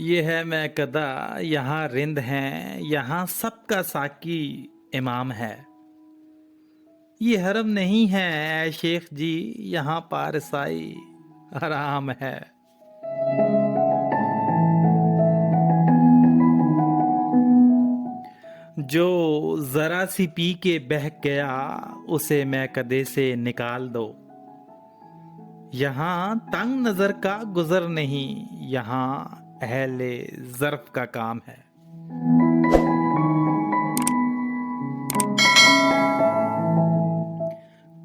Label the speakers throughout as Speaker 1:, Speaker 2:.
Speaker 1: ये है मैं कदा, यहाँ रिंद हैं, यहाँ सबका साकी इमाम है। ये हरम नहीं है ऐ शेख जी, यहाँ पारसाई हराम है। जो जरा सी पी के बहक गया, उसे मैं कदे से निकाल दो। यहाँ तंग नजर का गुजर नहीं, यहाँ अहले ज़र्फ का काम है।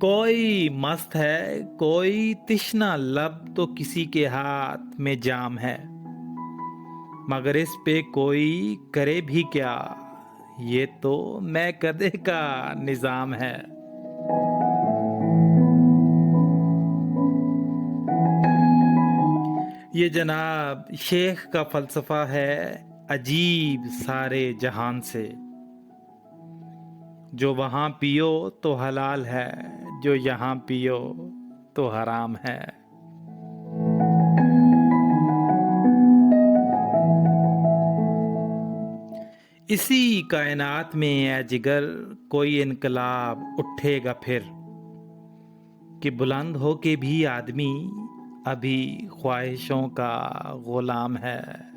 Speaker 1: कोई मस्त है, कोई तिश्ना लब, तो किसी के हाथ में जाम है। मगर इस पे कोई करे भी क्या, ये तो मैं कदे का निजाम है। ये जनाब शेख का फलसफा है, अजीब सारे जहान से। जो वहाँ पियो तो हलाल है, जो यहाँ पियो तो हराम है। इसी कायनात में ए जिगर, कोई इनकलाब उठेगा फिर, कि बुलंद हो के भी आदमी अभी ख्वाहिशों का गुलाम है।